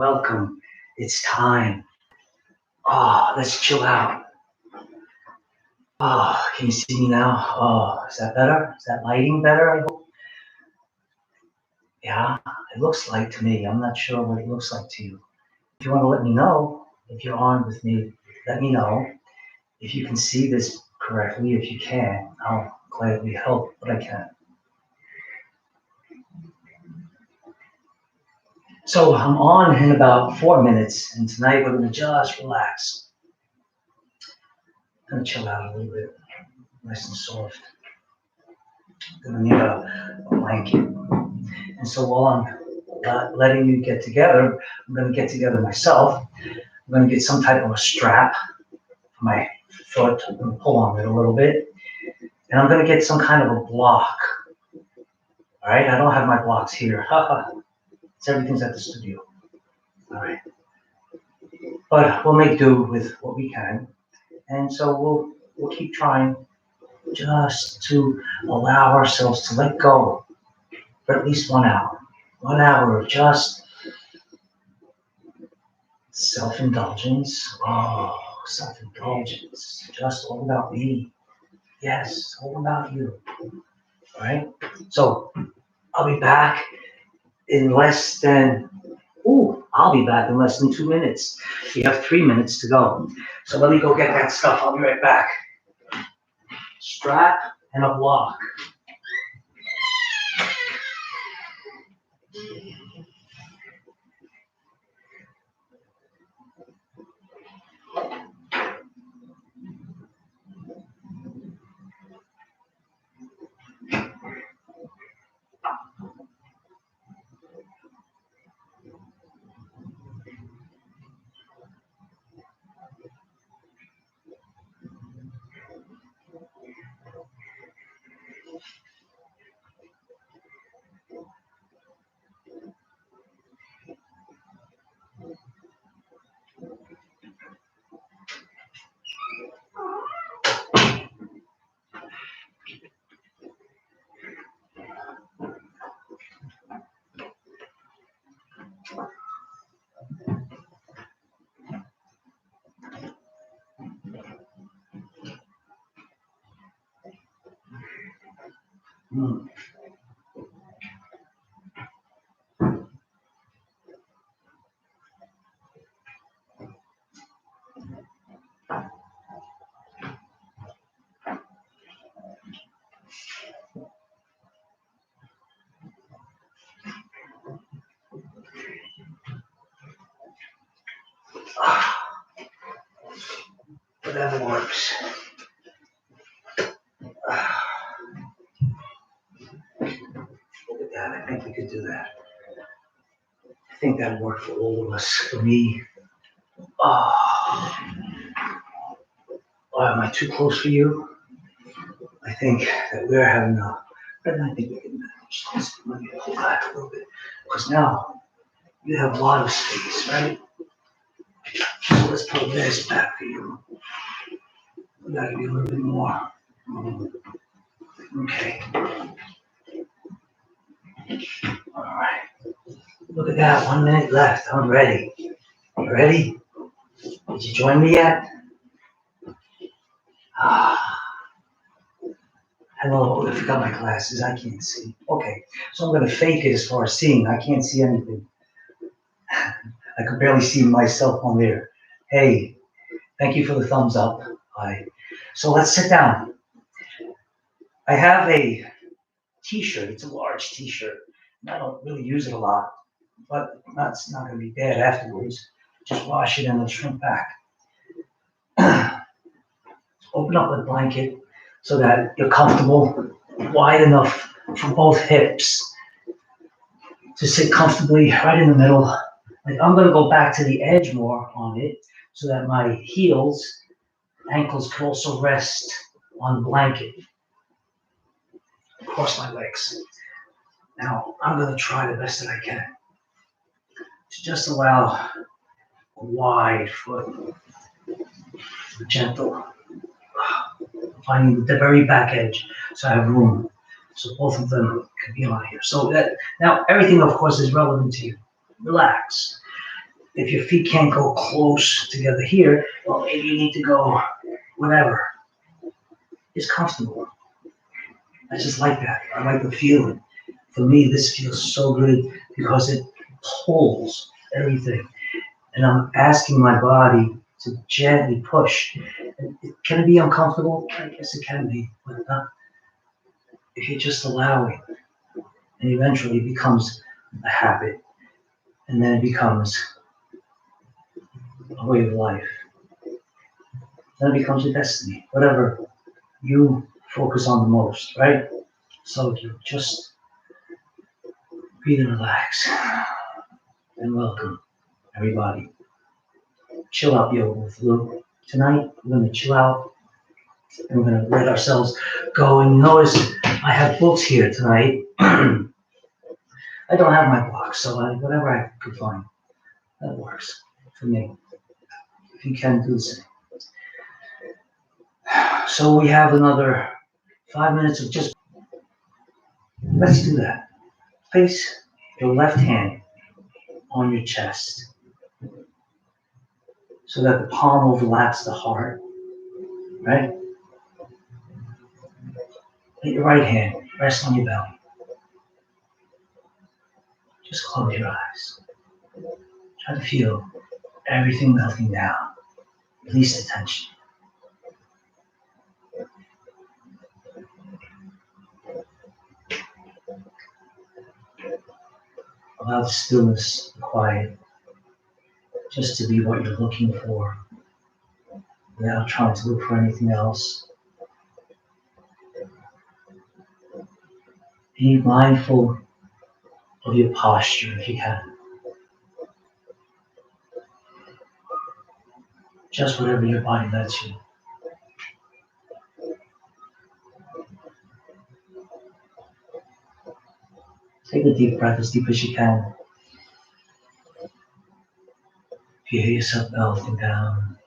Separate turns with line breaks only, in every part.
Welcome. It's time. Oh, let's chill out. Oh, can you see me now? Oh, is that better? Is that lighting better? I hope. Yeah, it looks like to me. I'm not sure what it looks like to you. If you want to let me know, if you're on with me, let me know. If you can see this correctly, if you can, I'll gladly help what I can. So I'm on in about 4 minutes, and tonight we're going to just relax. I'm going to chill out a little bit, nice and soft. I'm going to need a blanket. And so while I'm letting you get together, I'm going to get together myself. I'm going to get some type of a strap for my foot. I'm going to pull on it a little bit. And I'm going to get some kind of a block. All right, I don't have my blocks here. It's everything's at the studio. All right. But we'll make do with what we can. And so we'll keep trying just to allow ourselves to let go for at least 1 hour. 1 hour of just self-indulgence. Oh, self-indulgence. Just all about me. Yes, all about you. All right? So I'll be back in less than, I'll be back in less than 2 minutes. We have 3 minutes to go. So let me go get that stuff. I'll be right back. Strap and a block. Mm. Whatever works. Look at that. I think we could do that. I think that'd work for all of us. For me. Oh, am I too close for you? I think that we're having I think we can just let me pull back a little bit. Because now you have a lot of space, right? So let's pull this back for you. We gotta be a little bit more. Okay. All right. Look at that. 1 minute left. I'm ready. You ready? Did you join me yet? Hello, I forgot my glasses. I can't see. Okay, so I'm going to fake it as far as seeing. I can't see anything. I can barely see myself on there. Hey, thank you for the thumbs up. Hi. So let's sit down. I have a t-shirt. It's a large t-shirt. I don't really use it a lot, but it's not going to be bad afterwards. Just wash it and it'll shrink back. Open up the blanket so that you're comfortable, wide enough for both hips to sit comfortably right in the middle. Like I'm going to go back to the edge more on it so that my heels, ankles can also rest on the blanket. Cross my legs. Now I'm going to try the best that I can to just allow a wide foot, gentle, finding the very back edge so I have room. So both of them can be on here. So that now everything, of course, is relevant to you. Relax. If your feet can't go close together here, well, maybe you need to go whatever is comfortable. I just like that. I like the feeling. For me, this feels so good because it pulls everything. And I'm asking my body to gently push. Can it be uncomfortable? I guess it can be, but not if you're just allowing. And eventually it becomes a habit. And then it becomes a way of life. Then it becomes a destiny. Whatever you focus on the most, right? So you just breathe and relax. And welcome, everybody. Chill out yoga with Luke. Tonight, we're going to chill out and we're going to let ourselves go. And notice I have books here tonight. I don't have my box, so whatever I could find, that works for me. If you can, do the same. So we have another 5 minutes of just, let's do that. Place your left hand on your chest so that the palm overlaps the heart, right? Let your right hand rest on your belly. Just close your eyes. Try to feel everything melting down. Release the tension. Allow the stillness, the quiet, just to be what you're looking for without trying to look for anything else. Be mindful of your posture if you can. Just whatever your body lets you. Take a deep breath as deep as you can. If you hear yourself melting down,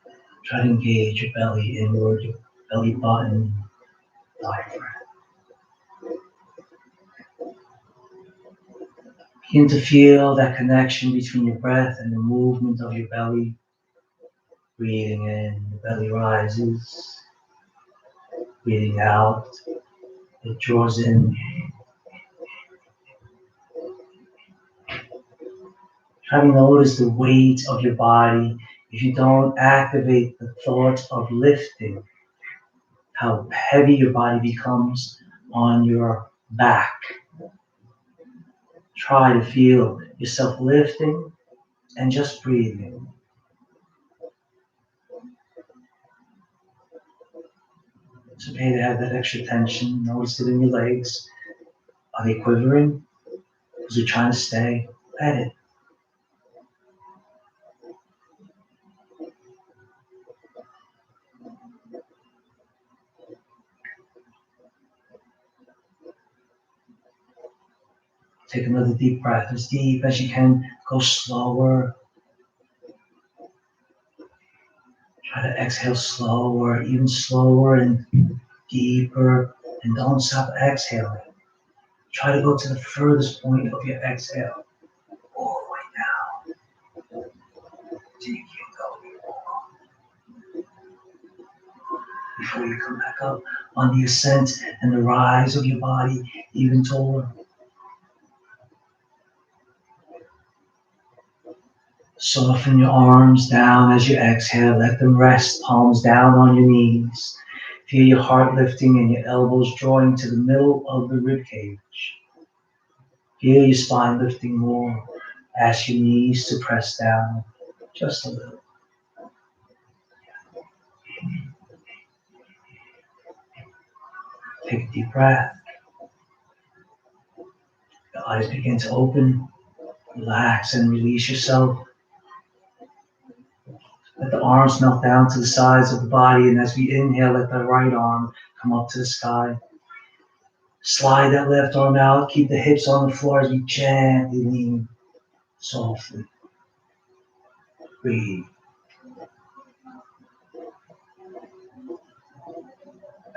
try to engage your belly inward, your belly button, diaphragm. Begin to feel that connection between your breath and the movement of your belly. Breathing in, the belly rises. Breathing out, it draws in. Try to notice the weight of your body. If you don't activate the thought of lifting, how heavy your body becomes on your back. Try to feel yourself lifting and just breathing. It's okay to have that extra tension. Notice it in your legs. Are they quivering? Because you're trying to stay. Let it. Take another deep breath, as deep as you can. Go slower. Try to exhale slower, even slower and deeper. And don't stop exhaling. Try to go to the furthest point of your exhale. All the way down. Till you can't go. Before you come back up on the ascent and the rise of your body even taller. Soften your arms down as you exhale. Let them rest, palms down on your knees. Feel your heart lifting and your elbows drawing to the middle of the rib cage. Feel your spine lifting more. Ask your knees to press down just a little. Take a deep breath. Your eyes begin to open. Relax and release yourself. Let the arms melt down to the sides of the body, and as we inhale, let the right arm come up to the sky. Slide that left arm out. Keep the hips on the floor as we gently lean softly. Breathe.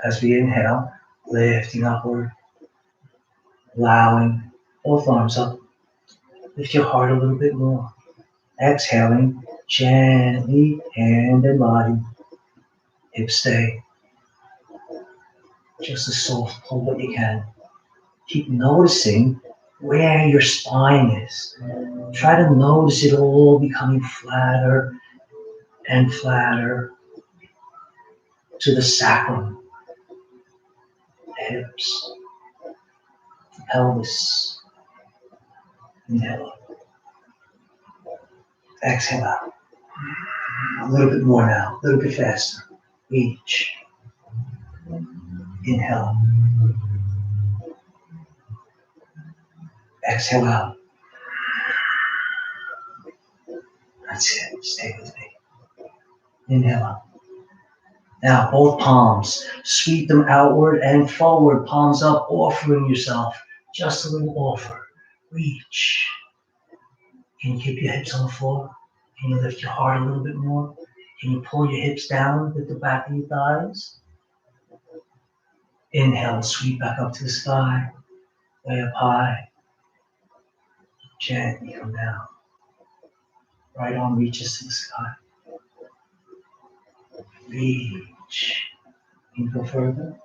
As we inhale, lifting upward, allowing both arms up. Lift your heart a little bit more. Exhaling gently, hand and body. Hips stay. Just a soft pull that you can. Keep noticing where your spine is. Try to notice it all becoming flatter and flatter to the sacrum, the hips, the pelvis. Inhale up. Exhale out. A little bit more now, a little bit faster. Reach. Inhale. Exhale out. That's it. Stay with me. Inhale out. Now, both palms, sweep them outward and forward, palms up, offering yourself just a little offer. Reach. Can you keep your hips on the floor? Can you lift your heart a little bit more? Can you pull your hips down with the back of your thighs? Inhale, sweep back up to the sky, way up high. Gently come down. Right arm reaches to the sky. Reach. Can you go further?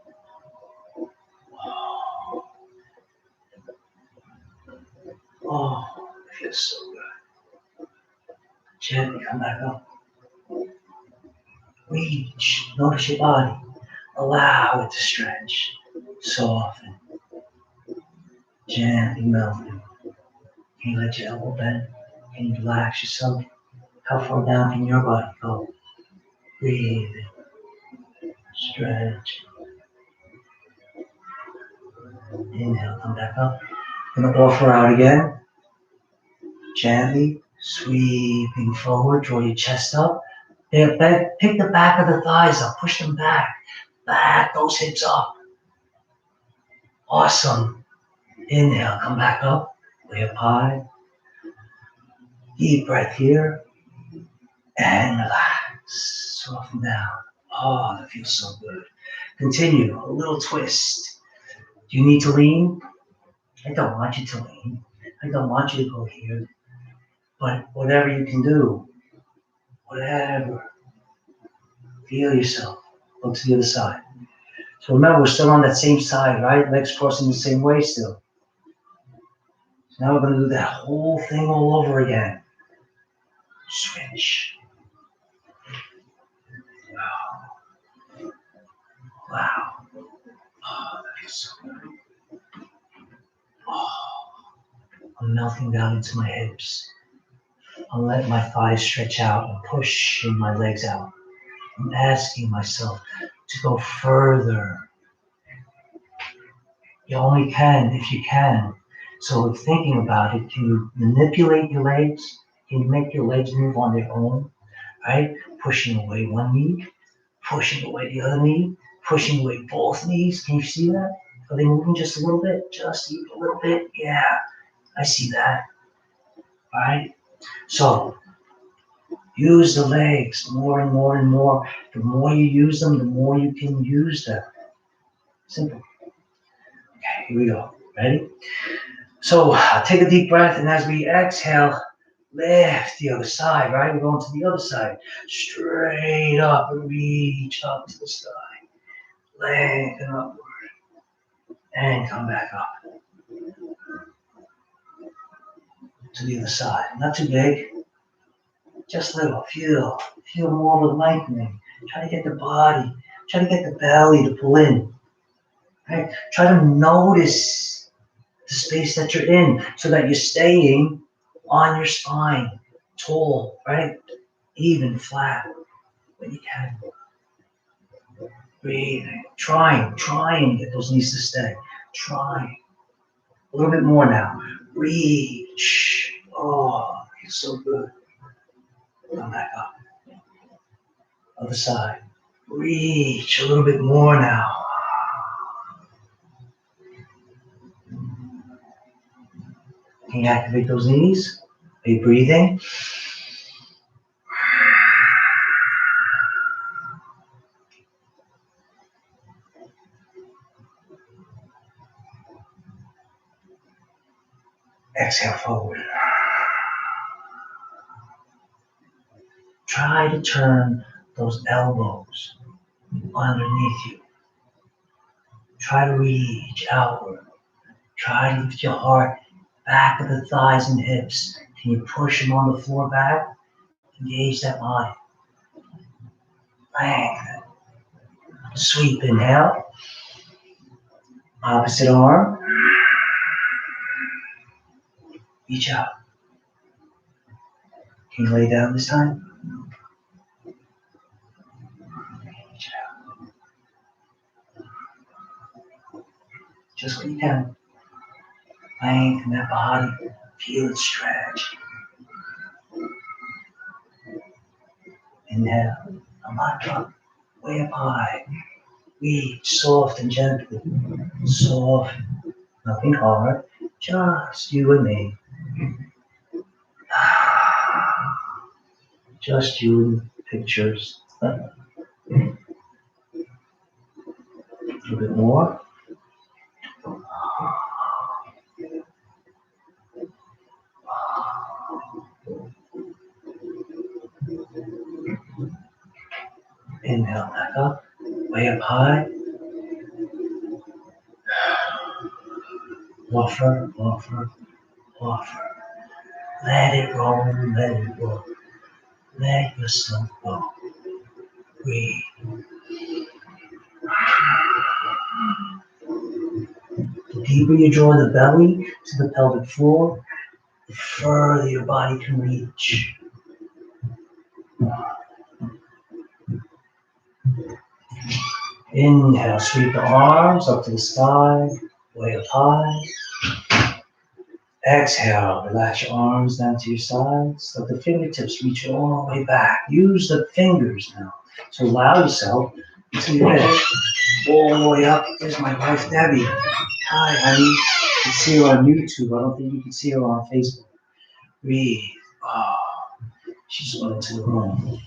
Oh, it feels so good. Gently come back up. Reach. Notice your body. Allow it to stretch. Soften. Gently melting. Can you let your elbow bend? Can you relax yourself? How far down can your body go? Breathe in. Stretch. Inhale, come back up. Gonna offer out again. Gently sweeping forward, draw your chest up. Pick the back of the thighs up, push them back. Back those hips up. Awesome. Inhale, come back up, way up high. Deep breath here, and relax. Soften down. Oh, that feels so good. Continue, a little twist. Do you need to lean? I don't want you to lean. I don't want you to go here. But whatever you can do, whatever. Feel yourself. Look to the other side. So remember, we're still on that same side, right? Legs crossing the same way still. So now we're going to do that whole thing all over again. Switch. Wow. Oh, that feels so good. Oh, I'm melting down into my hips. I'm letting my thighs stretch out and pushing my legs out. I'm asking myself to go further. You only can if you can. So if thinking about it, can you manipulate your legs? Can you make your legs move on their own? Right? Pushing away one knee, pushing away the other knee, pushing away both knees. Can you see that? Are they moving just a little bit? Just even a little bit? Yeah, I see that. All right? So use the legs more and more and more. The more you use them, the more you can use them. Simple. Okay, here we go. Ready? So take a deep breath, and as we exhale, lift the other side, right? We're going to the other side. Straight up and reach up to the sky. Lengthen upward. And come back up. To the other side. Not too big. Just little. Feel more of a lightening. Try to get the body, try to get the belly to pull in. Right? Try to notice the space that you're in so that you're staying on your spine, tall, right? Even, flat, when you can. Breathing, trying to get those knees to stay. Trying. A little bit more now. Reach. Oh, it's so good. Come back up. Other side. Reach a little bit more now. Can you activate those knees? Are you breathing? Exhale forward. Try to turn those elbows underneath you. Try to reach outward. Try to lift your heart back of the thighs and hips. Can you push them on the floor back? Engage that body. Lengthen. Sweep, inhale. Opposite arm. Reach out. Can you lay down this time? Reach out. Just what you can. Lengthen that body. Feel it stretch. Inhale. Come back up. Way up high. Reach soft and gently. Soft. Nothing hard. Just you and me. Just you and pictures. A little bit more. Inhale back up. Way up high. Offer, offer, offer. Let it roll, let it roll. Let yourself go. Breathe. The deeper you draw the belly to the pelvic floor, the further your body can reach. Inhale, sweep the arms up to the sky, way up high. Exhale, relax your arms down to your sides. Let the fingertips reach all the way back. Use the fingers now to allow yourself to lift all the way up. There's my wife, Debbie. Hi, honey. You can see her on YouTube. I don't think you can see her on Facebook. Breathe. Oh, she's going into the room.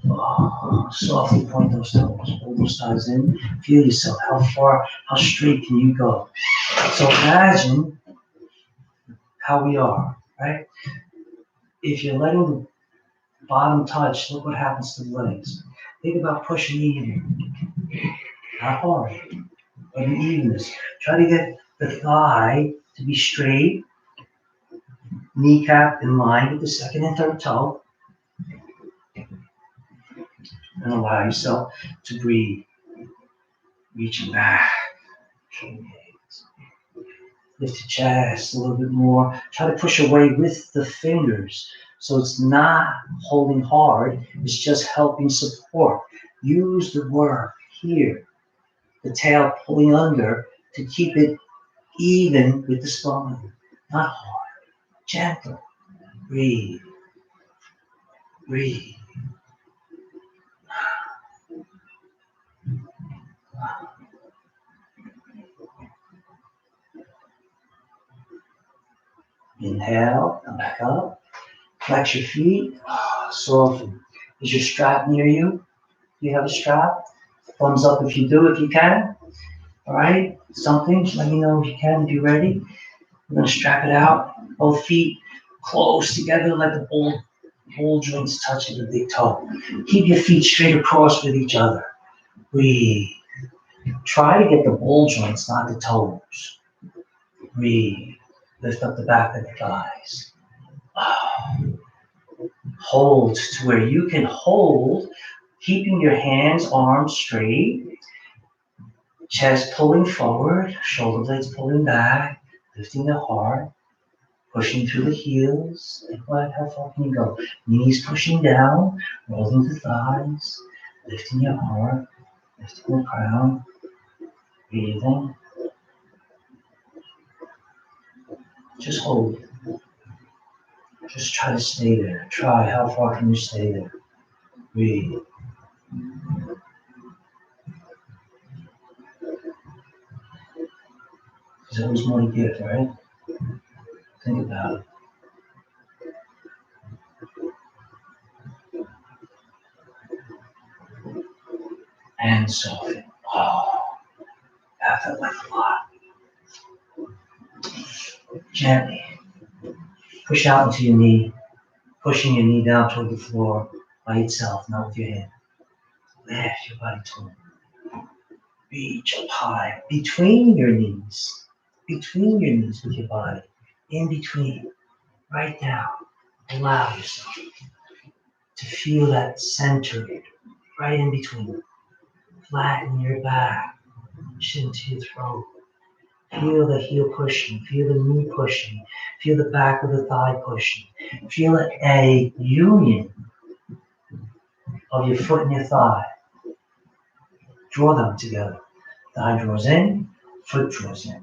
Oh, softly point those toes. Pull those thighs in. Feel yourself. How far, how straight can you go? So imagine how we are, right? If you're letting the bottom touch, look what happens to the legs. Think about pushing even. Not hard, but an evenness. Try to get the thigh to be straight, kneecap in line with the second and third toe, and allow yourself to breathe. Reaching back. Lift your chest a little bit more. Try to push away with the fingers. So it's not holding hard, it's just helping support. Use the work here. The tail pulling under to keep it even with the spine. Not hard. Gentle. Breathe. Breathe. Inhale, come back up. Flex your feet. Soften. Is your strap near you? Do you have a strap? Thumbs up if you do, if you can. All right? Something, let me know if you can, if you're ready. We're going to strap it out. Both feet close together, let the ball joints touch at the big toe. Keep your feet straight across with each other. Breathe. Try to get the ball joints, not the toes. Breathe. Lift up the back of the thighs. Hold to where you can hold, keeping your hands, arms straight. Chest pulling forward, shoulder blades pulling back, lifting the heart, pushing through the heels. Think about how far can you go. Knees pushing down, rolling the thighs, lifting your heart, lifting the crown, breathing. Just hold. Just try to stay there. Try. How far can you stay there? Breathe. There's always more to give, right? Think about it. And soften. Oh, that felt like a lot. Gently. Push out into your knee. Pushing your knee down toward the floor by itself, not with your hand. Lift your body toward it. Reach up high, between your knees. Between your knees with your body. In between. Right down. Allow yourself to feel that center right in between. Flatten your back. Chin to your throat. Feel the heel pushing. Feel the knee pushing. Feel the back of the thigh pushing. Feel a union of your foot and your thigh. Draw them together. Thigh draws in, foot draws in.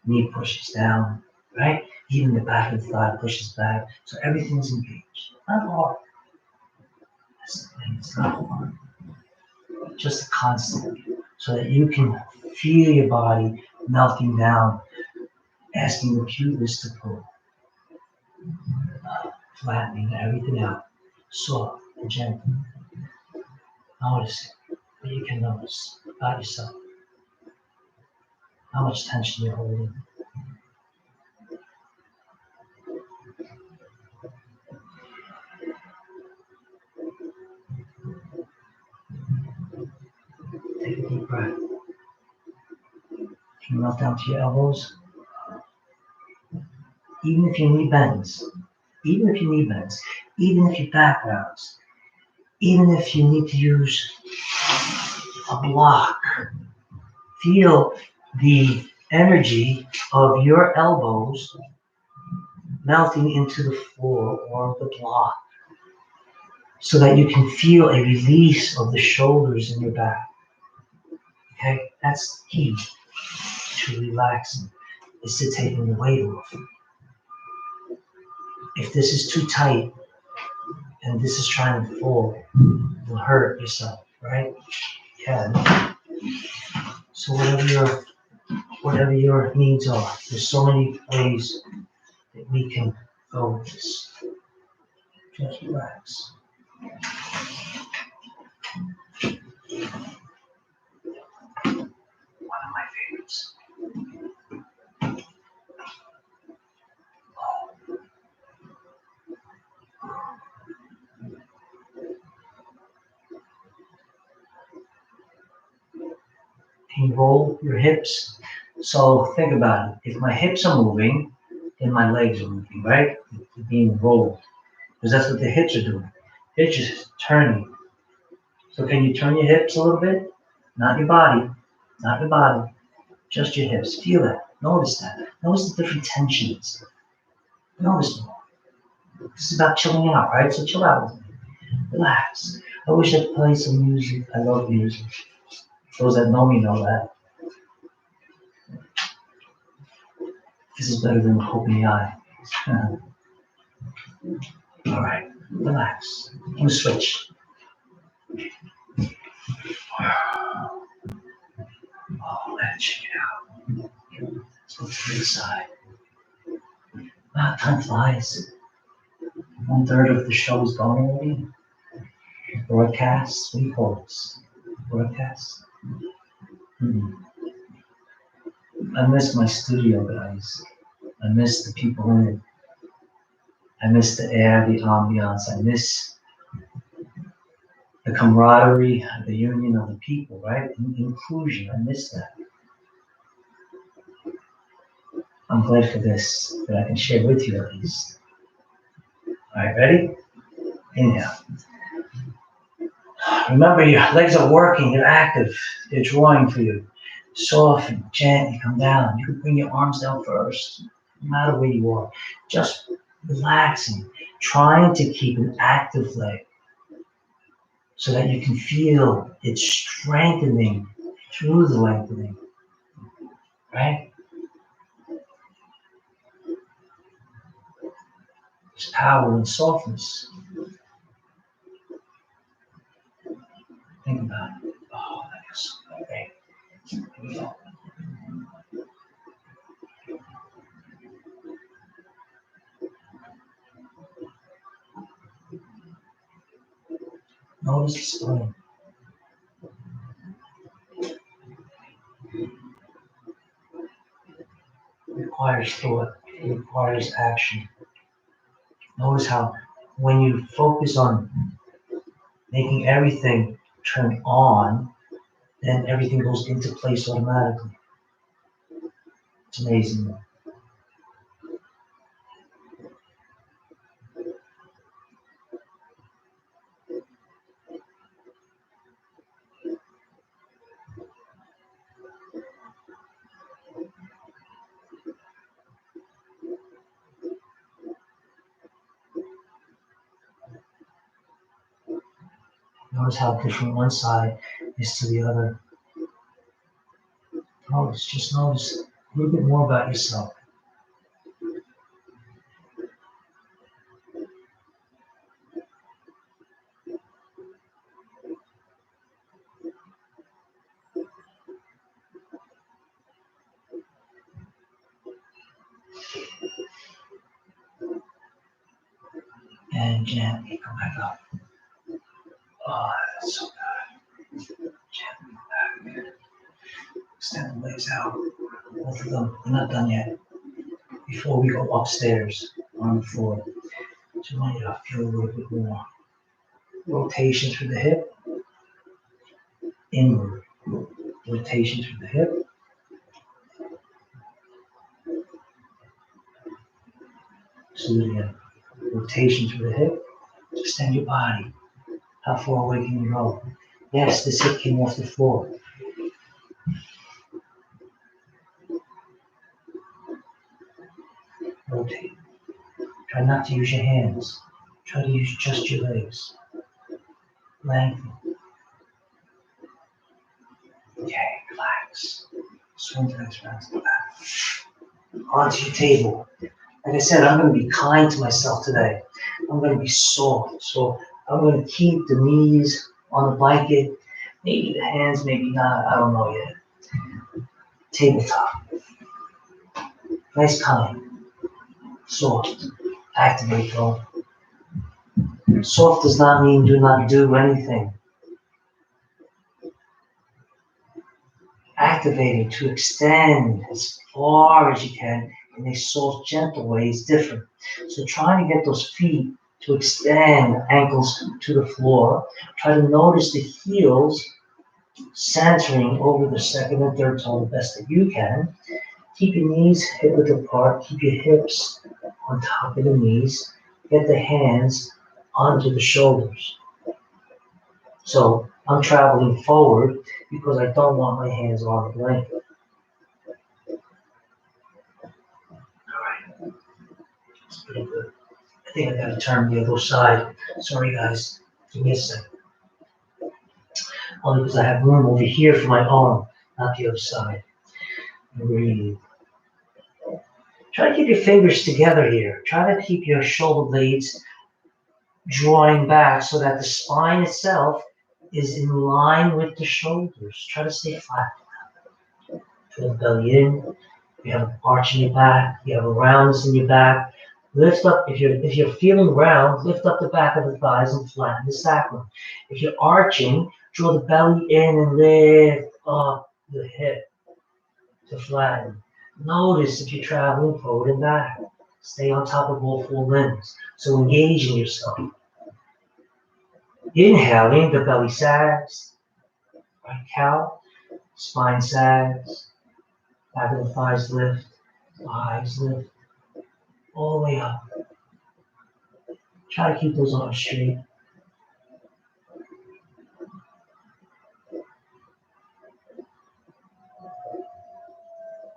Knee pushes down, right? Even the back of the thigh pushes back. So everything's engaged. Not hard. That's the thing. It's not hard. Just a constant. So that you can feel your body melting down, asking the pubis to pull. Flattening everything out. Soft and gentle. Notice it. But you can notice about yourself. How much tension you're holding. Take a deep breath. Can you melt down to your elbows? Even if your knee bends, even if your back rounds, even if you need to use a block, feel the energy of your elbows melting into the floor or the block so that you can feel a release of the shoulders in your back. Okay, that's the key to relaxing, is to taking the weight off. If this is too tight and this is trying to fall, you'll hurt yourself, right? Yeah. So whatever your needs are, there's so many ways that we can go with this. Just relax. One of my favorites. Can you roll your hips? So think about it. If my hips are moving, then my legs are moving, right? They're being rolled. Because that's what the hips are doing. Hips is turning. So can you turn your hips a little bit? Not your body. Not your body. Just your hips. Feel that. Notice that. Notice the different tensions. Notice more. This is about chilling out, right? So chill out with me. Relax. I wish I'd play some music. I love music. Those that know me know that. This is better than hope in the eye. All right, relax. I'm gonna switch. Oh, let it check it out. Let's go to the side. Wow, time flies. 1/3 of the show is gone already. Broadcast, what do you call this? Broadcast? I miss my studio, guys. I miss the people in it. I miss the air, the ambiance. I miss the camaraderie, the union of the people, right? Inclusion. I miss that. I'm glad for this, that I can share with you at least. All right, ready? Inhale. Remember, your legs are working, you're active, they're drawing for you. Soften, gently come down. You can bring your arms down first, no matter where you are. Just relaxing, trying to keep an active leg so that you can feel it strengthening through the lengthening, right? There's power in softness. Think about it. Oh, that feels so great. Here we go. Notice the spine. It requires thought. It requires action. Notice how When you focus on making everything turn on, then everything goes into place automatically. It's amazing. Notice how different one side is to the other. Just notice a little bit more about yourself. And gently come back up. Oh, that's so good. Gently back. Extend the legs out. Both of them. We're not done yet. Before we go upstairs on the floor, just want you to feel a little bit more rotation through the hip, inward. Rotation through the hip. So again, rotation through the hip. Extend your body. How far away can you go? Yes, this hip came off the floor. Rotate. Try not to use your hands. Try to use just your legs. Lengthen. Okay, relax. Swing the legs around to the back. Onto your table. Like I said, I'm going to be kind to myself today. I'm going to be soft. So I'm going to keep the knees on the blanket. Maybe the hands, maybe not. I don't know yet. Tabletop. Nice, kind. Soft. Activate, though. Soft does not mean do not do anything. Activating to extend as far as you can in a soft, gentle way is different. So trying to get those feet to extend, ankles to the floor. Try to notice the heels centering over the second and third toe the best that you can. Keep your knees hip width apart. Keep your hips on top of the knees. Get the hands onto the shoulders. So I'm traveling forward because I don't want my hands on the blanket. All right, that's pretty good. I think I gotta turn the other side. Sorry guys, give me a second. Only because I have room over here for my arm, not the other side. Breathe. Try to keep your fingers together here. Try to keep your shoulder blades drawing back so that the spine itself is in line with the shoulders. Try to stay flat. Feel the belly in. You have an arch in your back. You have a roundness in your back. Lift up, if you're feeling round, lift up the back of the thighs and flatten the sacrum. If you're arching, draw the belly in and lift up the hip to flatten. Notice if you're traveling forward and back. Stay on top of all four limbs. So engage in yourself. Inhaling, the belly sags, right cow, spine sags, back of the thighs lift, eyes lift, all the way up. Try to keep those arms straight.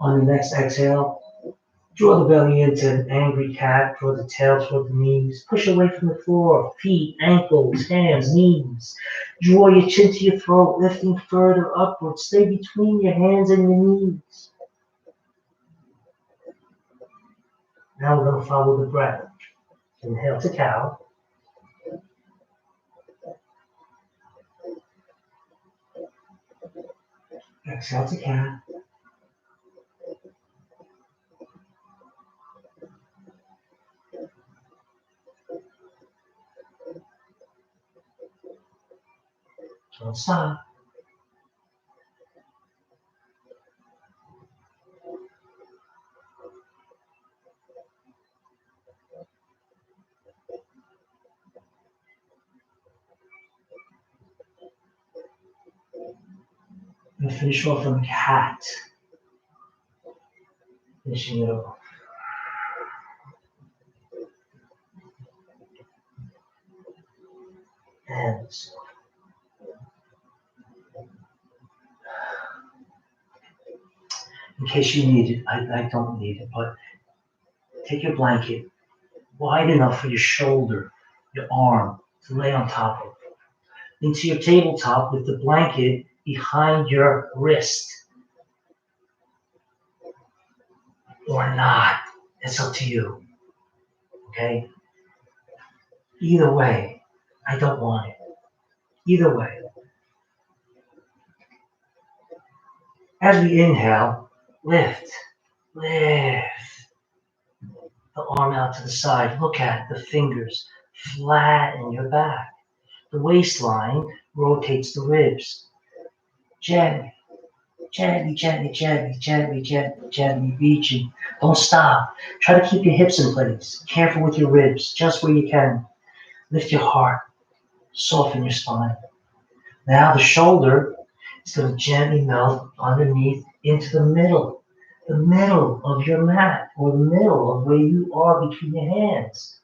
On the next exhale, draw the belly into an angry cat, draw the tail toward the knees, push away from the floor, feet, ankles, hands, knees. Draw your chin to your throat, lifting further upward. Stay between your hands and your knees. Now we're going to follow the breath. Inhale to cow. Exhale to cat. Don't stop. And finish off on the cat. Finishing it off. And in case you need it, I don't need it, but take your blanket wide enough for your shoulder, your arm to lay on top of. Into your tabletop with the blanket behind your wrist. Or not. It's up to you. Okay? Either way, I don't want it. Either way. As we inhale, lift, lift the arm out to the side. Look at the fingers, flatten your back. The waistline rotates the ribs. Gently, gently, gently, gently, gently, gently, gently reaching. Don't stop. Try to keep your hips in place. Careful with your ribs, just where you can. Lift your heart. Soften your spine. Now the shoulder is going to gently melt underneath into the middle of your mat, or the middle of where you are between your hands.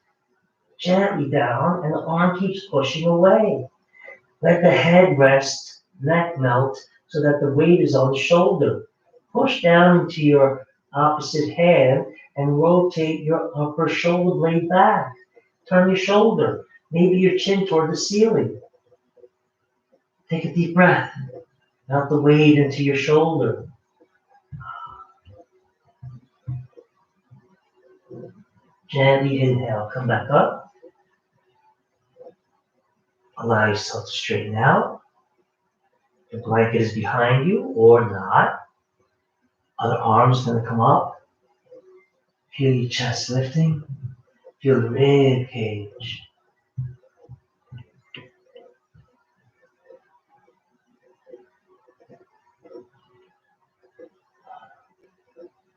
Gently down, and the arm keeps pushing away. Let the head rest, neck melt, so that the weight is on the shoulder. Push down into your opposite hand and rotate your upper shoulder blade back. Turn your shoulder, maybe your chin toward the ceiling. Take a deep breath. Melt the weight into your shoulder. Gently inhale, come back up. Allow yourself to straighten out. The blanket is behind you or not. Other arm's gonna come up. Feel your chest lifting. Feel the rib cage.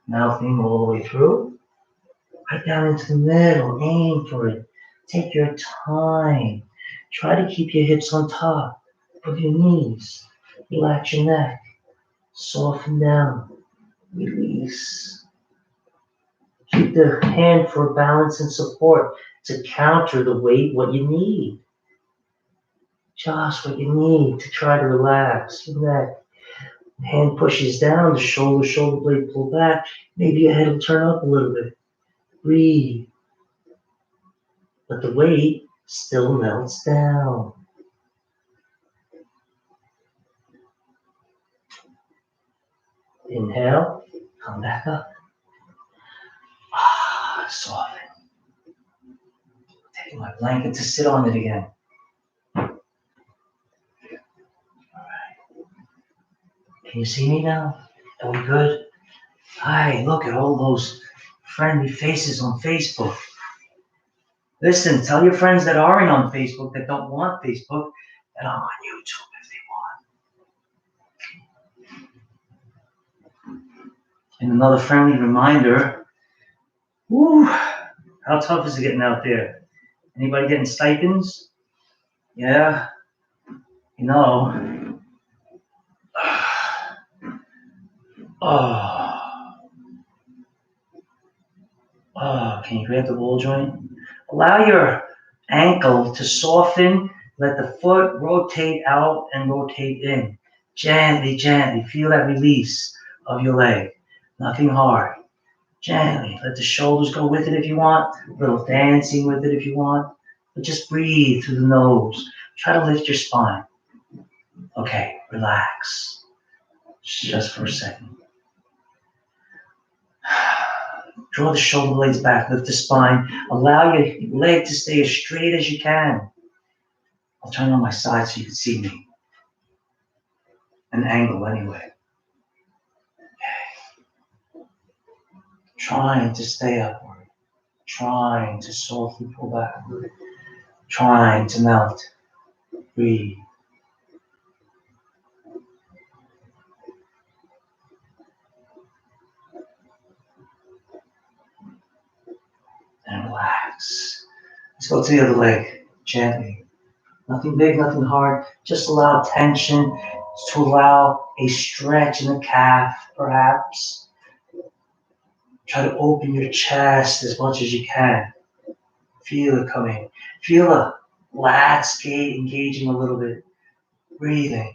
Melting all the way through. Right down into the middle. Aim for it. Take your time. Try to keep your hips on top of your knees. Relax your neck. Soften down. Release. Keep the hand for balance and support to counter the weight, what you need. Just what you need to try to relax your neck. Hand pushes down, the shoulder blade pull back. Maybe your head will turn up a little bit. Breathe. But the weight still melts down. Inhale, come back up. Soften. Taking my blanket to sit on it again. Can you see me now? Are we good? Hi, look at all those friendly faces on Facebook. Listen, tell your friends that aren't on Facebook, that don't want Facebook, that I'm on YouTube if they want. And another friendly reminder, woo, how tough is it getting out there? Anybody getting stipends? Yeah, you know. Can you grab the ball joint? Allow your ankle to soften. Let the foot rotate out and rotate in. Gently, gently. Feel that release of your leg. Nothing hard. Gently. Let the shoulders go with it if you want. A little dancing with it if you want. But just breathe through the nose. Try to lift your spine. Okay, relax. Just for a second. Draw the shoulder blades back, lift the spine. Allow your leg to stay as straight as you can. I'll turn on my side so you can see me. An angle anyway. Okay. Trying to stay upward. Trying to softly pull backward. Trying to melt. Breathe. And relax. Let's go to the other leg. Gently. Nothing big, nothing hard. Just allow tension to allow a stretch in the calf, perhaps. Try to open your chest as much as you can. Feel it coming. Feel the lats gate engaging a little bit. Breathing.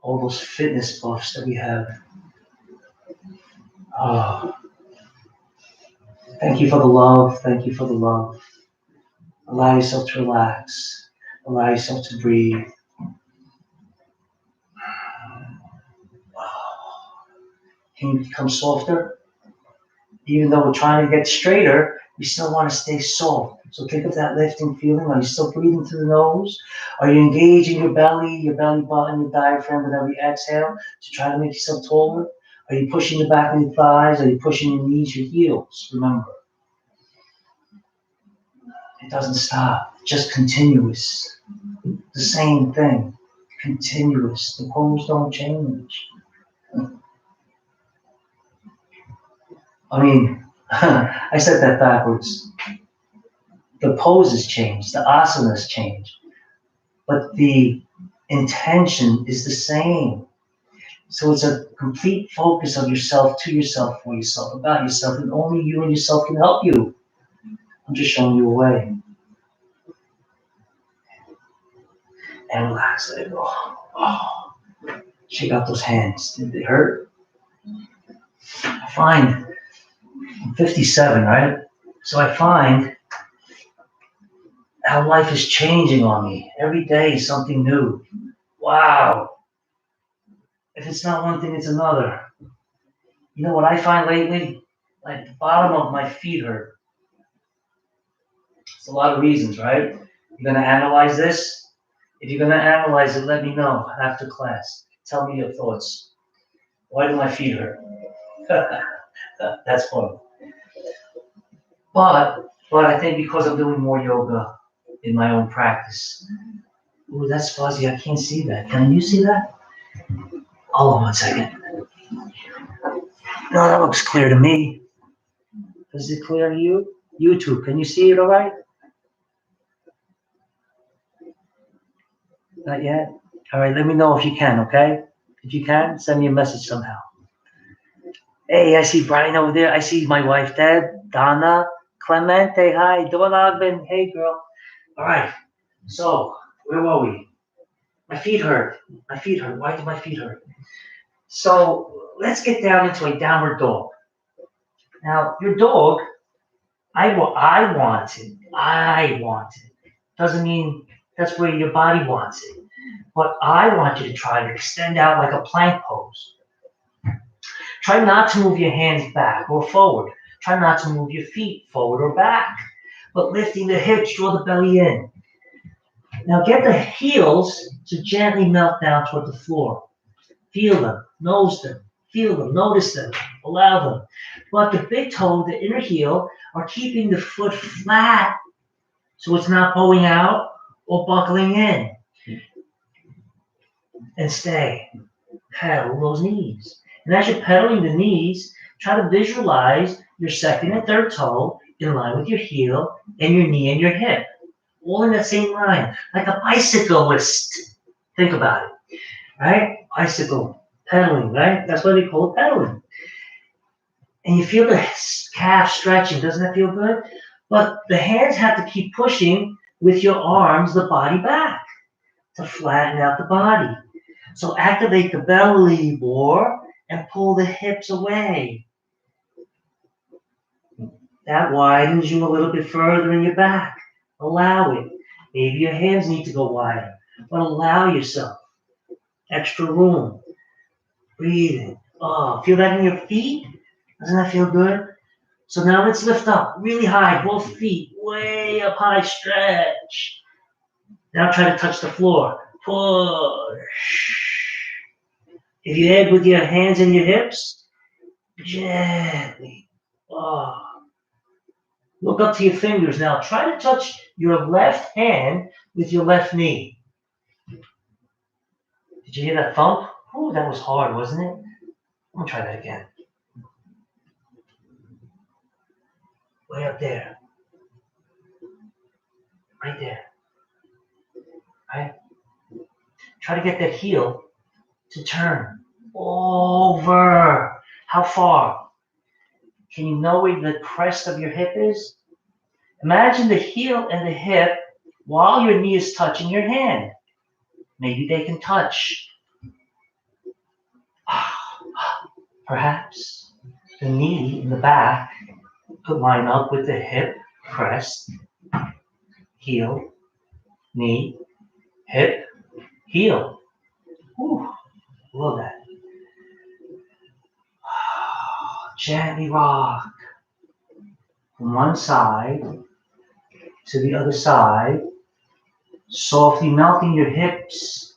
All those fitness buffs that we have. Oh, thank you for the love. Thank you for the love. Allow yourself to relax. Allow yourself to breathe. Can you become softer? Even though we're trying to get straighter, we still want to stay soft. So think of that lifting feeling. Are you still breathing through the nose? Are you engaging your belly button, your diaphragm with every exhale to try to make yourself taller? Are you pushing the back of your thighs? Are you pushing your knees, your heels? Remember, it doesn't stop. Just continuous. The same thing. Continuous. The pose don't change. I mean, I said that backwards. The poses change, the asanas change, but the intention is the same. So it's a complete focus of yourself, to yourself, for yourself, about yourself, and only you and yourself can help you. I'm just showing you a way. And relax, let it go. Oh, shake out those hands. Did they hurt? I find, I'm 57, right? So I find how life is changing on me. Every day is something new. Wow. If it's not one thing, it's another. You know what I find lately? Like the bottom of my feet hurt. It's a lot of reasons, right? You're gonna analyze this? If you're gonna analyze it, let me know after class. Tell me your thoughts. Why do my feet hurt? That's fun. But I think because I'm doing more yoga in my own practice. Ooh, that's fuzzy. I can't see that. Can you see that? Hold on 1 second. No, that looks clear to me. Is it clear to you? YouTube, can you see it all right? Not yet? All right, let me know if you can, okay? If you can, send me a message somehow. Hey, I see Brian over there. I see my wife, Deb, Donna, Clemente. Hi, Dornagben. Hey, girl. All right, so where were we? My feet hurt. My feet hurt. Why do my feet hurt? So let's get down into a downward dog. Now, your dog, I want it. I want it. Doesn't mean that's where your body wants it. But I want you to try to extend out like a plank pose. Try not to move your hands back or forward. Try not to move your feet forward or back. But lifting the hips, draw the belly in. Now get the heels to gently melt down toward the floor. Feel them, nose them, feel them, notice them, allow them. But the big toe, the inner heel, are keeping the foot flat so it's not bowing out or buckling in. And stay. Pedal those knees. And as you're pedaling the knees, try to visualize your second and third toe in line with your heel and your knee and your hip. All in that same line, like a bicyclist. Think about it, right? Bicycle, pedaling, right? That's why they call it pedaling. And you feel the calf stretching. Doesn't that feel good? But the hands have to keep pushing with your arms, the body back to flatten out the body. So activate the belly more and pull the hips away. That widens you a little bit further in your back. Allow it. Maybe your hands need to go wider, but allow yourself extra room. Breathing. Oh, feel that in your feet? Doesn't that feel good? So now let's lift up really high, both feet way up high, stretch. Now try to touch the floor. Push. If you head with your hands and your hips, gently. Oh. Look up to your fingers. Now try to touch your left hand with your left knee. Did you hear that thump? Ooh, that was hard, wasn't it? I'm gonna try that again. Way up there. Right there. Right? Try to get that heel to turn over. How far? Can you know where the crest of your hip is? Imagine the heel and the hip while your knee is touching your hand. Maybe they can touch. Perhaps the knee in the back could line up with the hip, crest, heel, knee, hip, heel. Whew, love that. Gently rock from one side to the other side, softly melting your hips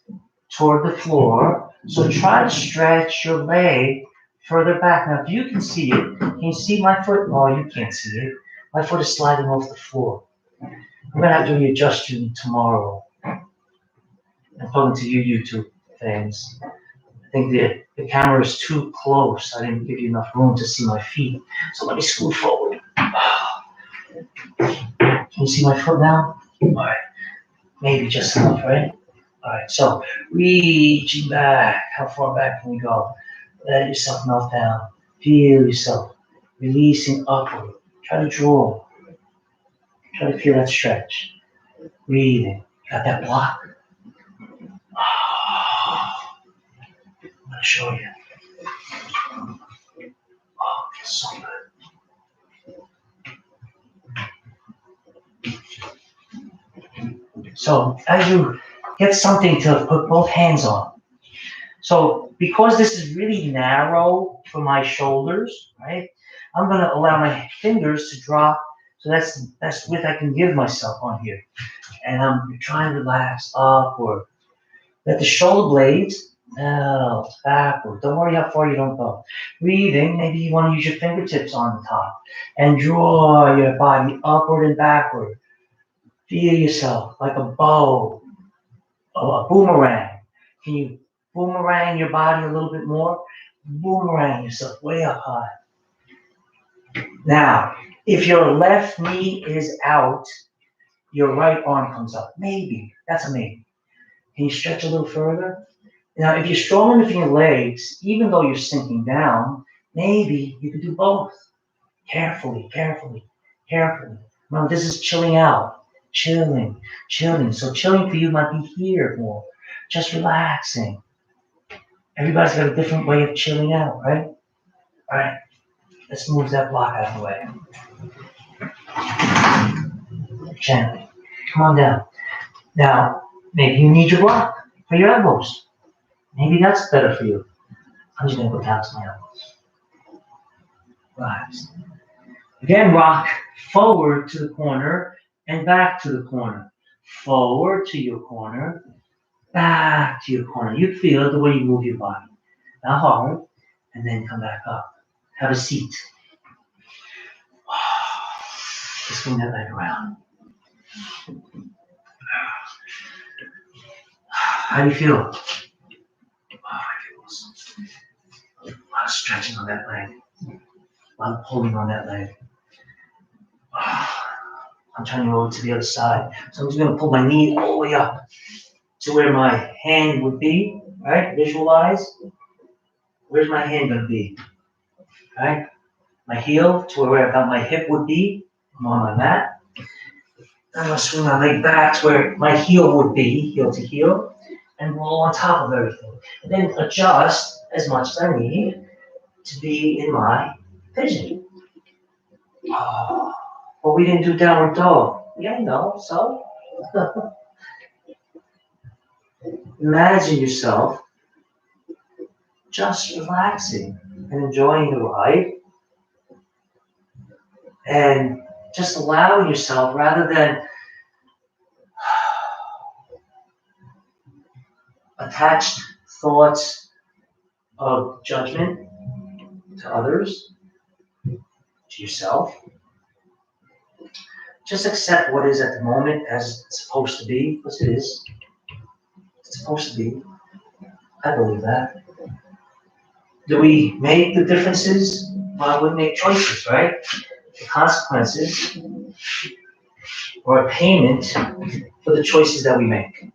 toward the floor. So try to stretch your leg further back. Now, if you can see it, can you see my foot? Oh, you can't see it. My foot is sliding off the floor. I'm gonna have to readjust you tomorrow. I'm talking to you YouTube fans. I think the camera is too close. I didn't give you enough room to see my feet. So let me scoot forward. Can you see my foot now? All right. Maybe just enough, right? All right. So reaching back. How far back can we go? Let yourself melt down. Feel yourself releasing upward. Try to draw. Try to feel that stretch. Breathing. Got that block? I'm gonna show you. Oh, it feels so good. So as you get something to put both hands on. So because this is really narrow for my shoulders, right? I'm gonna allow my fingers to drop. So that's the best width I can give myself on here. And I'm trying to relax upward. Let the shoulder blades melt backward. Don't worry how far you don't go. Breathing, maybe you want to use your fingertips on the top and draw your body upward and backward. Feel yourself like a bow, a boomerang. Can you boomerang your body a little bit more? Boomerang yourself way up high. Now, if your left knee is out, your right arm comes up. Maybe. That's a maybe. Can you stretch a little further? Now, if you're strong enough in your legs, even though you're sinking down, maybe you could do both. Carefully, carefully, carefully. Remember, this is chilling out. Chilling, chilling. So chilling for you might be here more. Just relaxing. Everybody's got a different way of chilling out, right? All right. Let's move that block out of the way. Gently. Come on down. Now, maybe you need your block for your elbows. Maybe that's better for you. I'm just going to go down to my elbows. Relax. Again, rock forward to the corner and back to the corner. Forward to your corner, back to your corner. You feel the way you move your body. Not hard, and then come back up. Have a seat. Just swing that leg around. How do you feel? Oh, I feel awesome. A lot of stretching on that leg. A lot of pulling on that leg. I'm turning over to the other side. So I'm just going to pull my knee all the way up to where my hand would be, right? Visualize. Where's my hand going to be? Right? My heel to where about my hip would be. I'm on my mat. I'm going to swing my leg back to where my heel would be, heel to heel, and roll on top of everything. And then adjust as much as I need to be in my vision. Oh, well, we didn't do downward dog. Yeah, I know, so. Imagine yourself just relaxing and enjoying the ride and just allowing yourself rather than attached thoughts of judgment to others, to yourself. Just accept what is at the moment as it's supposed to be, because it is. It's supposed to be. I believe that. Do we make the differences? Well, we make choices, right? The consequences or a payment for the choices that we make.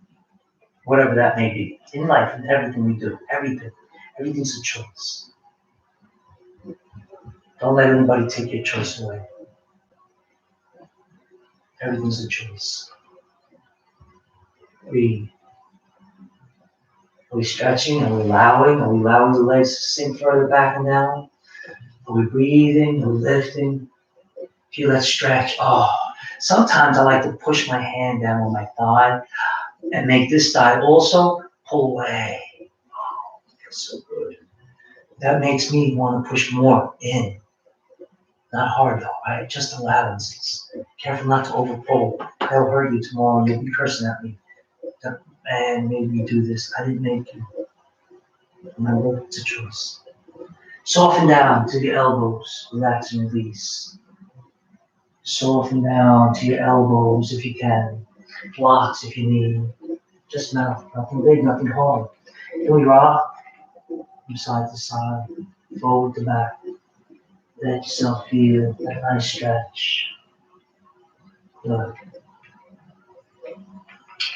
whatever that may be. In life, in everything we do, everything's a choice. Don't let anybody take your choice away. Everything's a choice. Breathe. Are we stretching? Are we allowing? Are we allowing the legs to sink further back and down? Are we breathing? Are we lifting? Feel that stretch. Oh, sometimes I like to push my hand down on my thigh and make this thigh also pull away. Oh, it feels so good. That makes me want to push more in. Not hard though, right? Just allowances. Careful not to over pull. That'll hurt you tomorrow and you'll be cursing at me. Man, maybe you do this. I didn't make you. Remember, it's a choice. Soften down to the elbows. Relax and release. Soften down to your elbows if you can. Blocks if you need. Just mouth. Nothing big, nothing hard. Can we rock from side to side, forward to back? Let yourself feel that nice stretch. Good.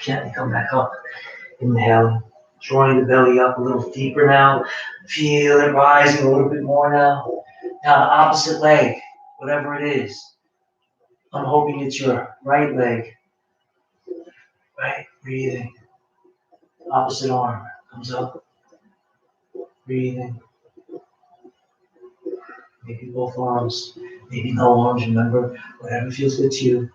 Gently come back up. Inhale. Drawing the belly up a little deeper now. Feel it rising a little bit more now. Now the opposite leg, whatever it is. I'm hoping it's your right leg. Right, breathing. Opposite arm comes up. Breathing. Maybe both arms. Maybe no arms, remember. Whatever feels good to you.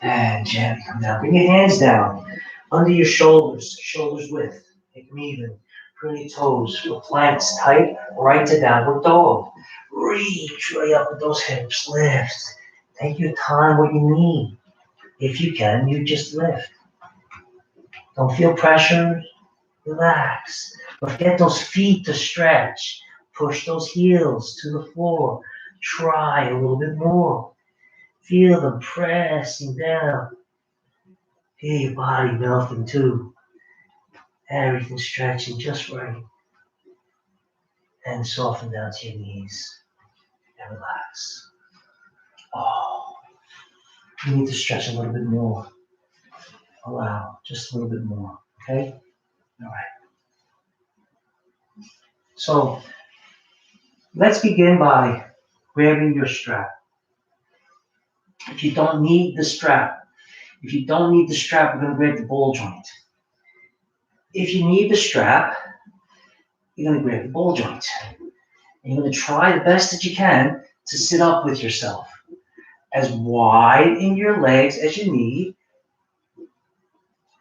And gently come down. Bring your hands down under your shoulders, shoulders width. Make them even. Bring your toes for planks tight, right to downward dog. Reach way up with those hips. Lift. Take your time, what you need. If you can, you just lift. Don't feel pressure. Relax. But get those feet to stretch. Push those heels to the floor. Try a little bit more. Feel them pressing down. Feel your body melting too. Everything stretching just right. And soften down to your knees. And relax. Oh, you need to stretch a little bit more. Allow just a little bit more. Okay? All right. So let's begin by grabbing your strap. If you don't need the strap, we're going to grab the ball joint. If you need the strap, you're going to grab the ball joint. And you're going to try the best that you can to sit up with yourself. As wide in your legs as you need,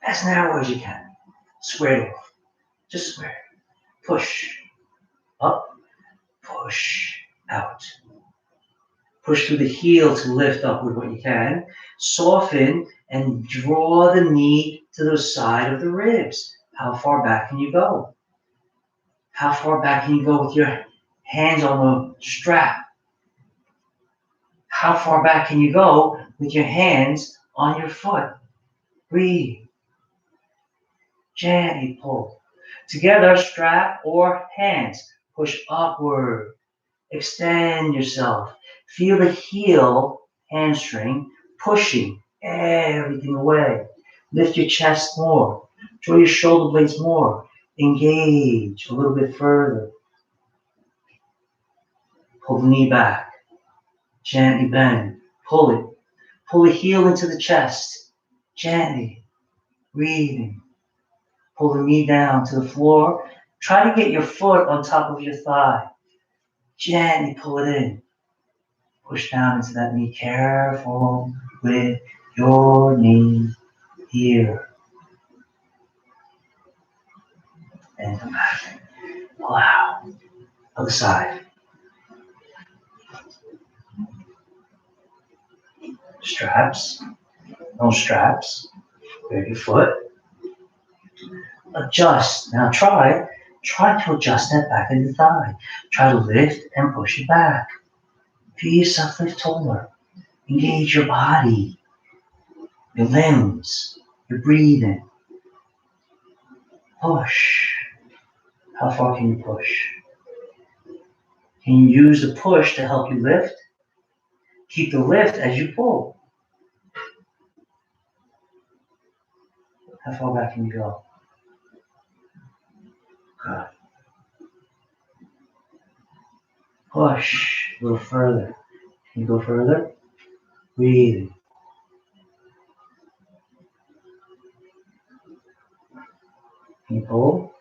as narrow as you can. Square it off. Just square it. Push. Up. Push. Out. Push through the heel to lift upward what you can. Soften and draw the knee to the side of the ribs. How far back can you go? How far back can you go with your hands on the strap? How far back can you go with your hands on your foot? Breathe. Gently pull. Together, strap or hands. Push upward. Extend yourself. Feel the heel, hamstring, pushing everything away. Lift your chest more. Draw your shoulder blades more. Engage a little bit further. Pull the knee back. Gently bend. Pull it. Pull the heel into the chest. Gently. Breathing. Pull the knee down to the floor. Try to get your foot on top of your thigh. Gently pull it in. Push down into that knee. Careful with your knee here. And come back. Pull out. Other side. Straps. No straps. Grab your foot. Adjust. Now try to adjust that back of the thigh. Try to lift and push it back. Feel yourself lift taller. Engage your body, your limbs, your breathing. Push. How far can you push? Can you use the push to help you lift? Keep the lift as you pull. How far back can you go? Good. Push a little further. Can you go further? Breathing. Can you pull?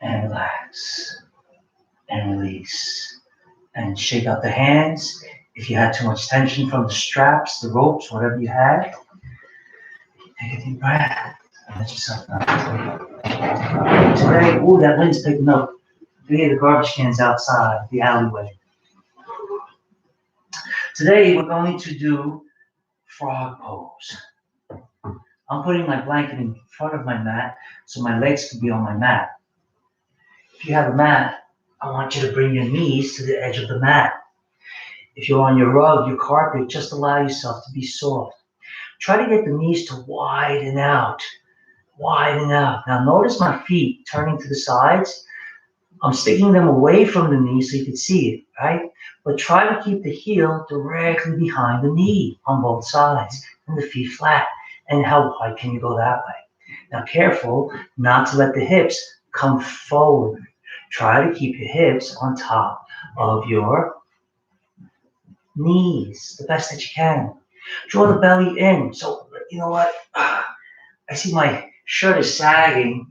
And relax. And release. And shake out the hands. If you had too much tension from the straps, the ropes, whatever you had, take a deep breath and let yourself down. Today, ooh, that wind's picking up. We hear the garbage cans outside the alleyway. Today, we're going to do frog pose. I'm putting my blanket in front of my mat so my legs can be on my mat. If you have a mat, I want you to bring your knees to the edge of the mat. If you're on your rug, your carpet, just allow yourself to be soft. Try to get the knees to widen out. Widen out. Now notice my feet turning to the sides. I'm sticking them away from the knee so you can see it, right? But try to keep the heel directly behind the knee on both sides and the feet flat. And how wide can you go that way? Now careful not to let the hips come forward. Try to keep your hips on top of your knees the best that you can. Draw the belly in. So, you know what? I see my shirt is sagging,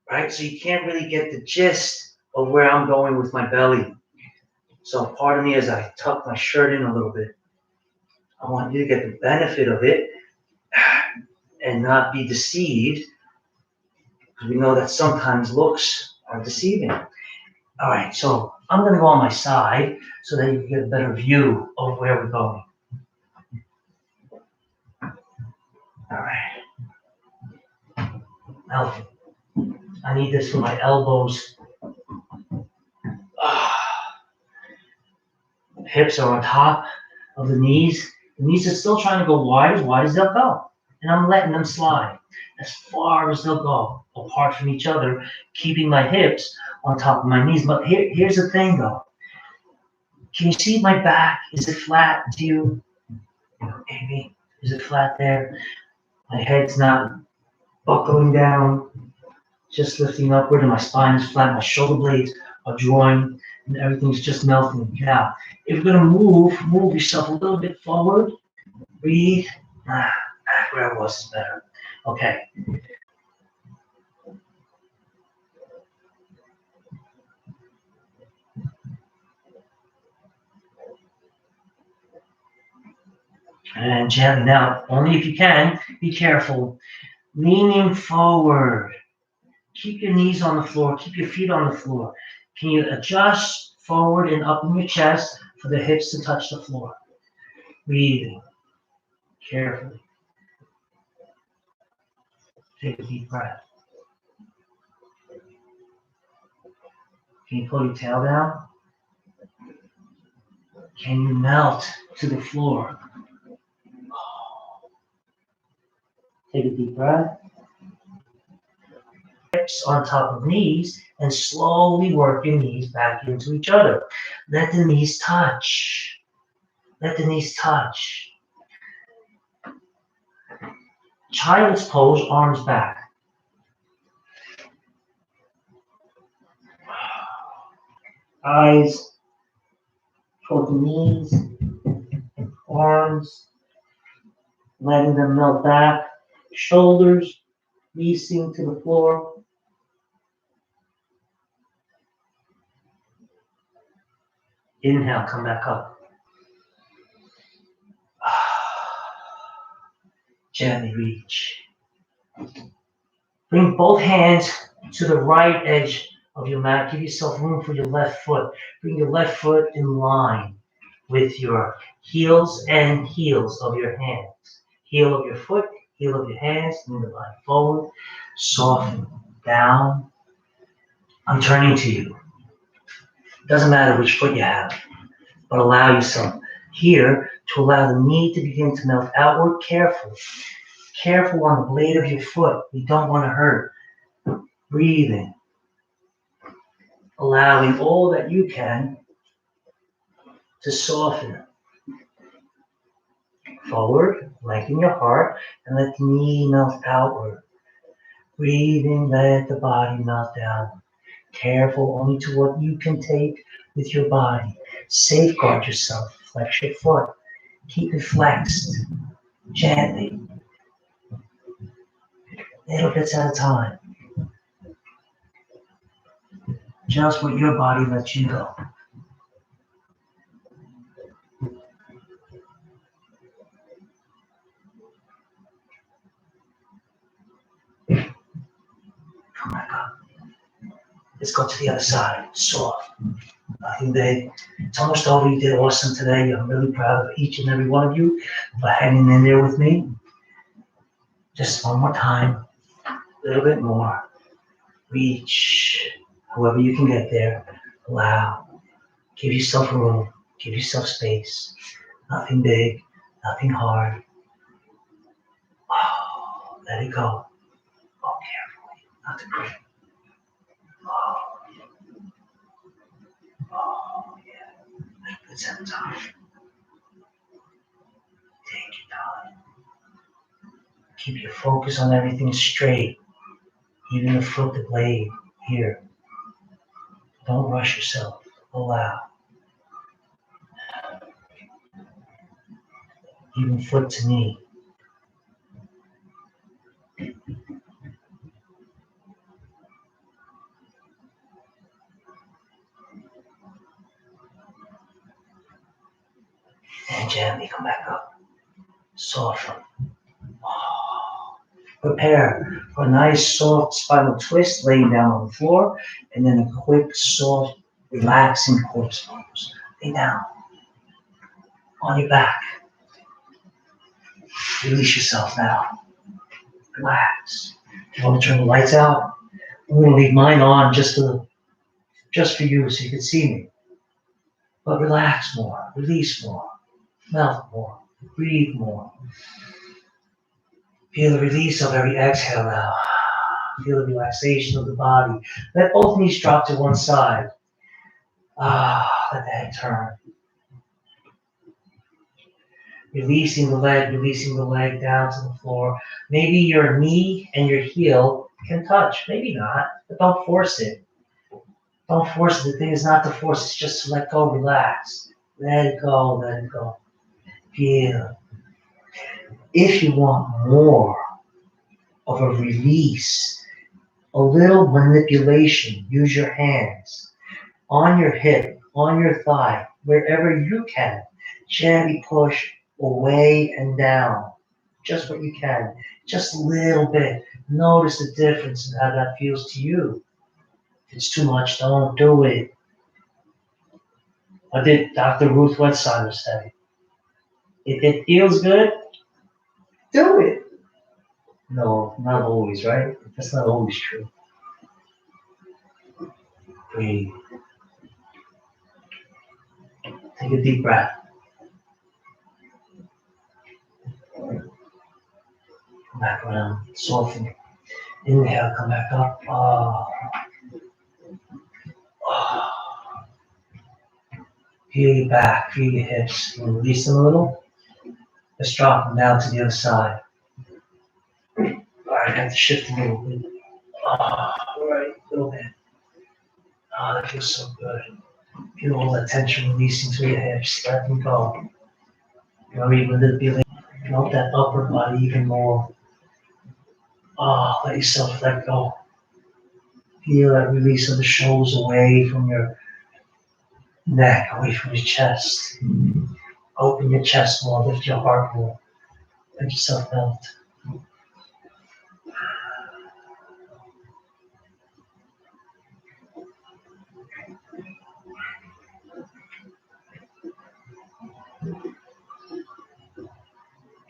right? So you can't really get the gist of where I'm going with my belly. So pardon me as I tuck my shirt in a little bit. I want you to get the benefit of it and not be deceived, because we know that sometimes looks are deceiving. All right, so I'm going to go on my side so that you can get a better view of where we're going. All right. Now, I need this for my elbows. Hips are on top of the knees. The knees are still trying to go wide as they'll go. And I'm letting them slide as far as they'll go, apart from each other, keeping my hips on top of my knees. But here's the thing though. Can you see my back? Is it flat to you? Amy, is it flat there? My head's not buckling down, just lifting upward, and my spine is flat. My shoulder blades are drawing, and everything's just melting. Now, if you're gonna move yourself a little bit forward. Breathe. Where I was is better. Okay. And gently now, only if you can, be careful. Leaning forward. Keep your knees on the floor. Keep your feet on the floor. Can you adjust forward and up in your chest for the hips to touch the floor? Breathing carefully. Take a deep breath. Can you pull your tail down? Can you melt to the floor? Take a deep breath. Hips on top of knees and slowly work your knees back into each other. Let the knees touch. Let the knees touch. Child's pose, arms back. Eyes toward the knees, arms, letting them melt back. Shoulders releasing to the floor. Inhale, come back up. Gently reach. Bring both hands to the right edge of your mat. Give yourself room for your left foot. Bring your left foot in line with your heels and heels of your hands. Heel of your foot, heel of your hands, move the line forward, soften down. I'm turning to you. Doesn't matter which foot you have, but allow yourself here to allow the knee to begin to melt outward. Careful on the blade of your foot. You don't want to hurt. Breathing. Allowing all that you can to soften. Forward, lengthen your heart, and let the knee melt outward. Breathing, let the body melt down. Careful only to what you can take with your body. Safeguard yourself. Flex your foot. Keep it flexed. Gently. Little bits at a time. Just what your body lets you go. Come back up. Let's go to the other side. Soft. Nothing big. It's almost over. You did awesome today. I'm really proud of each and every one of you for hanging in there with me. Just one more time. A little bit more. Reach. However you can get there. Allow. Give yourself room. Give yourself space. Nothing big. Nothing hard. Oh, let it go. Oh, carefully. Not to break. Oh, yeah. Let's have time. Take your time. Keep your focus on everything straight. Even the foot, the blade, here. Don't rush yourself. Allow. Even foot to knee. And gently come back up. Soften. Oh. Prepare for a nice soft spinal twist, laying down on the floor, and then a quick, soft, relaxing corpse pose. Lay down. On your back. Release yourself now. Relax. You want to turn the lights out? I'm going to leave mine on just for you so you can see me. But relax more, release more, melt more, breathe more. Feel the release of every exhale now. Feel the relaxation of the body. Let both knees drop to one side. Let the head turn. Releasing the leg down to the floor. Maybe your knee and your heel can touch. Maybe not, but don't force it. Don't force it. The thing is not to force, it's just to let go, relax. Let it go, let it go. Feel. If you want more of a release, a little manipulation, use your hands on your hip, on your thigh, wherever you can. Gently push away and down. Just what you can. Just a little bit. Notice the difference in how that feels to you. If it's too much, don't do it. What did Dr. Ruth Wetziler say? If it feels good, do it. No, not always, right? That's not always true. Breathe. Take a deep breath. Come back around. Soften. Inhale, come back up. Feel your back, feel your hips. You release them a little. Let's drop them down to the other side. All right, I have to shift a little bit. All right, a little bit. That feels so good. Feel all that tension releasing through your hips. Let them go. You're even feeling, melt that upper body even more. Let yourself let go. Feel that release of the shoulders away from your neck, away from your chest. Open your chest more, lift your heart more. Let yourself melt.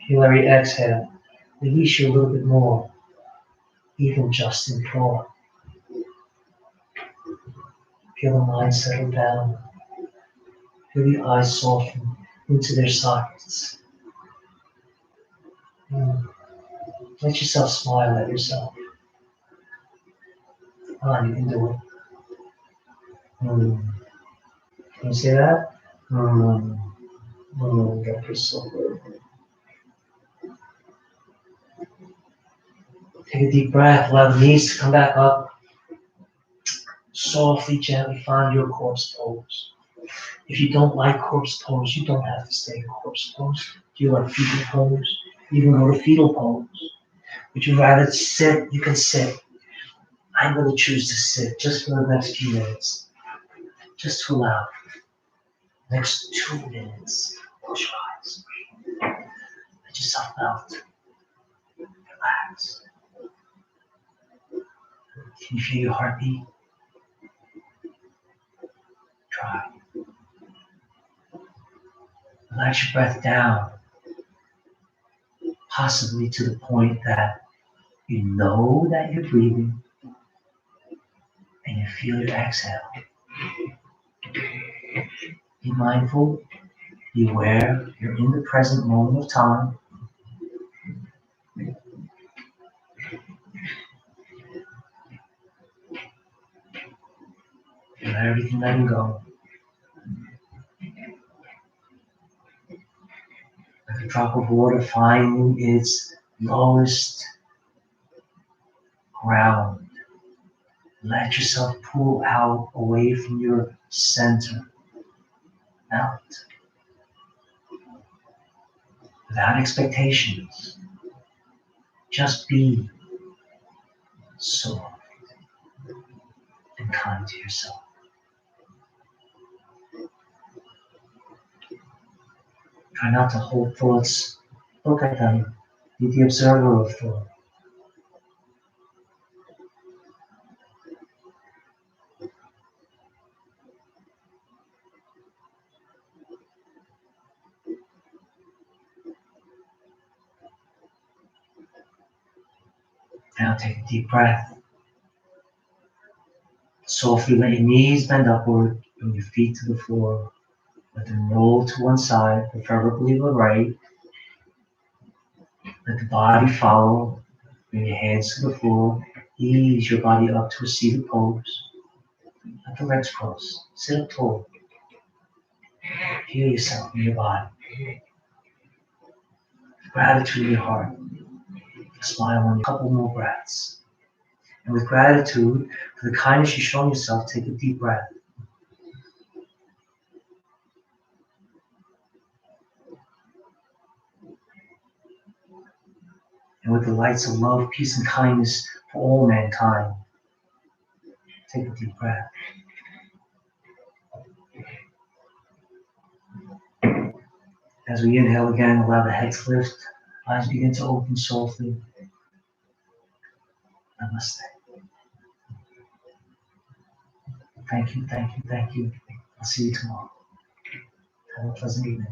Feel every exhale. Release you a little bit more, even just in floor. Feel the mind settle down. Feel the eyes soften. into their sockets. Let yourself smile at yourself. Come on, you can do it. Can you say that? That feels so good. Take a deep breath. Allow the knees to come back up. Softly, gently find your corpse pose. If you don't like corpse pose, you don't have to stay in corpse pose. Do you like fetal pose? You can go to fetal pose. Would you rather sit? You can sit. I'm going to choose to sit just for the next few minutes. Just to allow. Next 2 minutes. Close your eyes. Let yourself melt. Relax. Can you feel your heartbeat? Try. Relax your breath down. Possibly to the point that you know that you're breathing and you feel your exhale. Be mindful. Be aware you're in the present moment of time. Let everything letting go. Like a drop of water finding its lowest ground. Let yourself pull out away from your center. Melt. Without expectations. Just be soft and kind to yourself. Try not to hold thoughts. Look at them. Be the observer of thought. Now take a deep breath. Softly let your knees bend upward, bring your feet to the floor. Let them roll to one side, preferably the right. Let the body follow. Bring your hands to the floor. Ease your body up to a seated pose. Let the legs cross. Sit up tall. Feel yourself in your body. Gratitude in your heart. Smile on a couple more breaths. And with gratitude for the kindness you've shown yourself, take a deep breath. And with the lights of love, peace, and kindness for all mankind, take a deep breath. As we inhale again, allow the head to lift, eyes begin to open softly. Namaste. Thank you, thank you, thank you. I'll see you tomorrow. Have a pleasant evening.